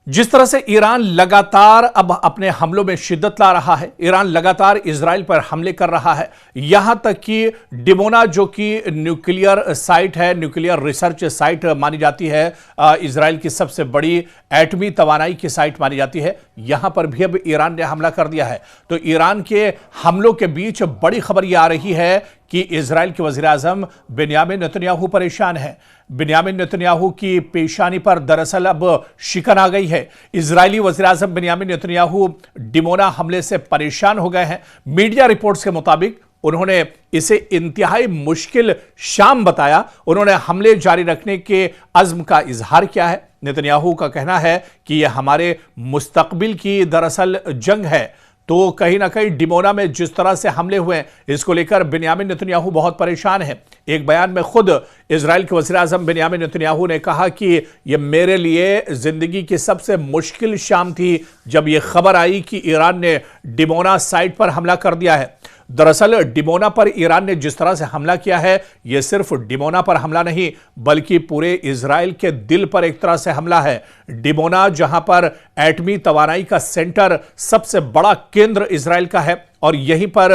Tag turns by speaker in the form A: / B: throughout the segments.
A: जिस तरह से ईरान लगातार अब अपने हमलों में शिद्दत ला रहा है, ईरान लगातार इजराइल पर हमले कर रहा है, यहां तक कि डिमोना जो कि न्यूक्लियर साइट है, न्यूक्लियर रिसर्च साइट मानी जाती है, इजराइल की सबसे बड़ी एटमी तवानाई की साइट मानी जाती है, यहां पर भी अब ईरान ने हमला कर दिया है। तो ईरान के हमलों के बीच बड़ी खबर यह आ रही है कि इजराइल के वजीर आजम बिन्यामिन नेतन्याहू परेशान है। बिन्यामिन नेतन्याहू की पेशानी पर दरअसल अब शिकन आ गई है। इजरायली वजीर आजम बिन्यामिन नेतन्याहू डिमोना हमले से परेशान हो गए हैं। मीडिया रिपोर्ट्स के मुताबिक उन्होंने इसे इंतहाई मुश्किल शाम बताया। उन्होंने हमले जारी रखने के अज़्म का इजहार किया है। नेतन्याहू का कहना है कि यह हमारे मुस्तकबिल की दरअसल जंग है। तो कहीं ना कहीं डिमोना में जिस तरह से हमले हुए इसको लेकर बिन्यामिन नेतन्याहू बहुत परेशान है। एक बयान में खुद इजराइल के वज़ीर आज़म बिन्यामिन नेतन्याहू ने कहा कि यह मेरे लिए जिंदगी की सबसे मुश्किल शाम थी जब यह खबर आई कि ईरान ने डिमोना साइट पर हमला कर दिया है। दरअसल डिमोना पर ईरान ने जिस तरह से हमला किया है, यह सिर्फ डिमोना पर हमला नहीं बल्कि पूरे इजराइल के दिल पर एक तरह से हमला है। डिमोना जहां पर एटमी तवानाई का सेंटर, सबसे बड़ा केंद्र इजराइल का है और यहीं पर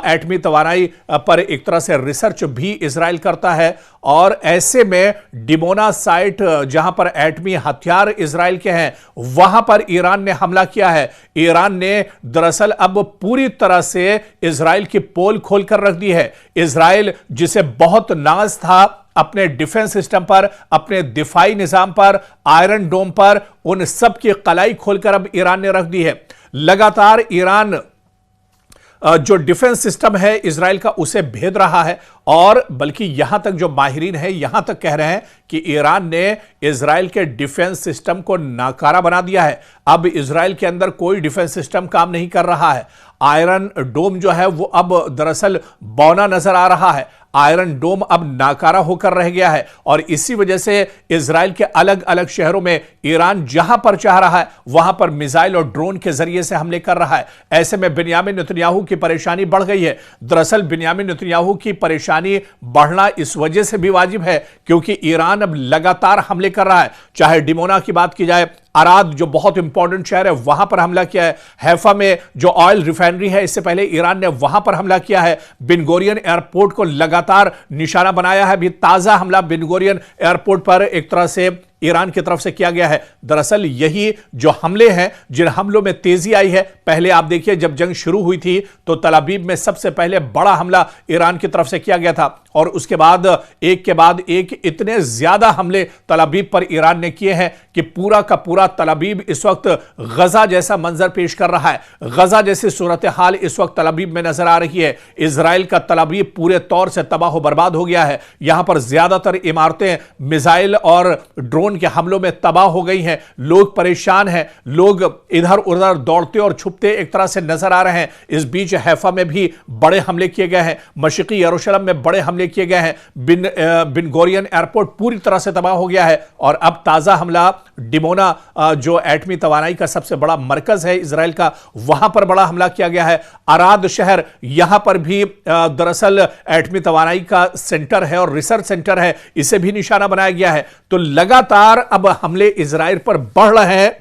A: एटमी तवानाई पर एक तरह से रिसर्च भी इजराइल करता है। और ऐसे में डिमोना साइट जहां पर एटमी हथियार इजराइल के हैं, वहां पर ईरान ने हमला किया है। ईरान ने दरअसल अब पूरी तरह से इजराइल की पोल खोलकर रख दी है। इजराइल जिसे बहुत नाज था अपने डिफेंस सिस्टम पर, अपने दिफाई निजाम पर, आयरन डोम पर, उन सब की कलाई खोलकर अब ईरान ने रख दी है। लगातार ईरान जो डिफेंस सिस्टम है इजराइल का उसे भेद रहा है और बल्कि यहां तक जो माहिरीन है यहां तक कह रहे हैं कि ईरान ने इजराइल के डिफेंस सिस्टम को नाकारा बना दिया है। अब इजराइल के अंदर कोई डिफेंस सिस्टम काम नहीं कर रहा है। आयरन डोम जो है वो अब दरअसल बौना नजर आ रहा है। आयरन डोम अब नाकारा होकर रह गया है और इसी वजह से इजराइल के अलग अलग शहरों में ईरान जहां पर चाह रहा है वहां पर मिसाइल और ड्रोन के जरिए से हमले कर रहा है। ऐसे में बिन्यामिन नेतन्याहू की परेशानी बढ़ गई है। दरअसल बिन्यामिन नेतन्याहू की परेशानी बढ़ना इस वजह से भी वाजिब है क्योंकि ईरान अब लगातार हमले कर रहा है। चाहे डिमोना की बात की जाए, अराद जो बहुत इंपॉर्टेंट शहर है वहां पर हमला किया है। हैफा में जो ऑयल रिफाइनरी है इससे पहले ईरान ने वहां पर हमला किया है। बिन गोरियन एयरपोर्ट को लगातार निशाना बनाया है। अभी ताजा हमला बिन गोरियन एयरपोर्ट पर एक तरह से ईरान की तरफ से किया गया है। दरअसल यही जो हमले हैं, जिन हमलों में तेजी आई है, पहले आप देखिए जब जंग शुरू हुई थी तो तल अवीव में सबसे पहले बड़ा हमला ईरान की तरफ से किया गया था और उसके बाद एक इतने ज्यादा हमले तल अवीव पर ईरान ने किए हैं कि पूरा का पूरा तल अवीव इस वक्त गजा जैसा मंजर पेश कर रहा है। गजा जैसी सूरत हाल इस वक्त तल अवीव में नजर आ रही है। इजराइल का तल अवीव पूरे तौर से तबाह बर्बाद हो गया है। यहां पर ज्यादातर इमारतें मिसाइल और ड्रोन के हमलों में तबाह हो गई हैं। लोग परेशान हैं, लोग इधर उधर दौड़ते और छुपते एक तरह से नजर आ रहे हैं। इस बीच हैफा में भी बड़े हमले किए गए हैं। मशरिकी यरूशलेम में बड़े हमले किए गए हैं। बिन गोरियन एयरपोर्ट पूरी तरह से तबाह हो गया है और अब ताजा हमला डिमोना जो एटमी तवानाई का सबसे बड़ा मरकज है इजराइल का, वहां पर बड़ा हमला किया गया है। अराद शहर, यहां पर भी दरअसल एटमी तवानाई का सेंटर है और रिसर्च सेंटर है, इसे भी निशाना बनाया गया है। तो लगातार अब हमले इजराइल पर बढ़ रहे हैं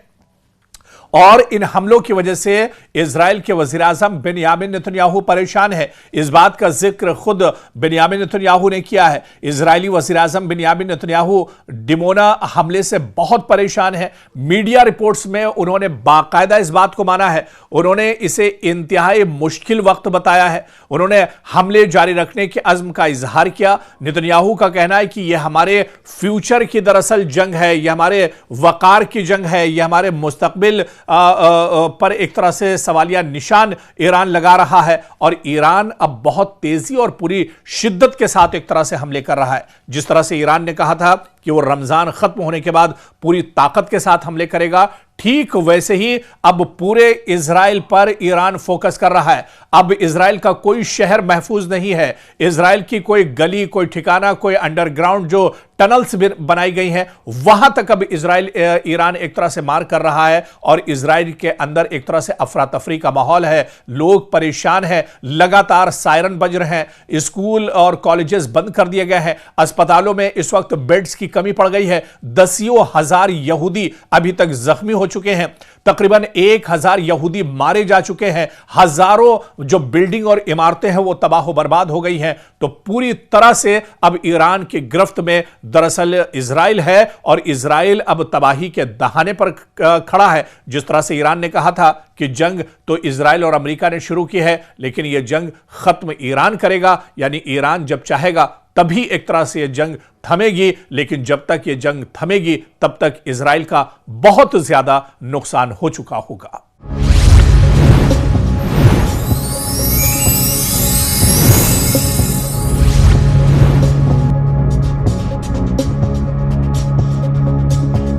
A: और इन हमलों की वजह से इजराइल के वजीर आजम बिन्यामिन नेतन्याहू परेशान है। इस बात का जिक्र खुद बिन्यामिन नेतन्याहू ने किया है। इजरायली वजीर आजम बिन्यामिन नेतन्याहू डिमोना हमले से बहुत परेशान है। मीडिया रिपोर्ट्स में उन्होंने बाकायदा इस बात को माना है। उन्होंने इसे इंतहाई मुश्किल वक्त बताया है। उन्होंने हमले जारी रखने के अज़्म का इजहार किया। नेतन्याहू का कहना है कि यह हमारे फ्यूचर की दरअसल जंग है, यह हमारे वकार की जंग है, यह हमारे मुस्तकबिल पर एक तरह से सवालिया निशान ईरान लगा रहा है और ईरान अब बहुत तेजी और पूरी शिद्दत के साथ एक तरह से हमले कर रहा है। जिस तरह से ईरान ने कहा था कि वो रमजान खत्म होने के बाद पूरी ताकत के साथ हमले करेगा, ठीक वैसे ही अब पूरे इजराइल पर ईरान फोकस कर रहा है। अब इजराइल का कोई शहर महफूज नहीं है। इजराइल की कोई गली, कोई ठिकाना, कोई अंडरग्राउंड जो टनल्स बनाई गई हैं, वहां तक अब ईरान एक तरह से मार कर रहा है और इजराइल के अंदर एक तरह से अफरा तफरी का माहौल है। लोग परेशान हैं, लगातार सायरन बज रहे हैं। स्कूल और कॉलेजेस बंद कर दिए गए हैं। अस्पतालों में इस वक्त बेड्स की कमी पड़ गई है। दसियों हजार यहूदी अभी तक जख्मी हो चुके हैं, तकरीबन 1000 यहूदी मारे जा चुके हैं, हजारों जो बिल्डिंग और इमारतें हैं वो तबाह बर्बाद हो गई हैं। तो पूरी तरह से अब ईरान की गिरफ्त में दरअसल इजराइल है और इजराइल अब तबाही के दहाने पर खड़ा है। जिस तरह से ईरान ने कहा था कि जंग तो इजराइल और अमेरिका ने शुरू की है, लेकिन यह जंग खत्म ईरान करेगा, यानी ईरान जब चाहेगा तभी एक तरह से यह जंग थमेगी। लेकिन जब तक यह जंग थमेगी तब तक इजराइल का बहुत ज्यादा नुकसान हो चुका होगा।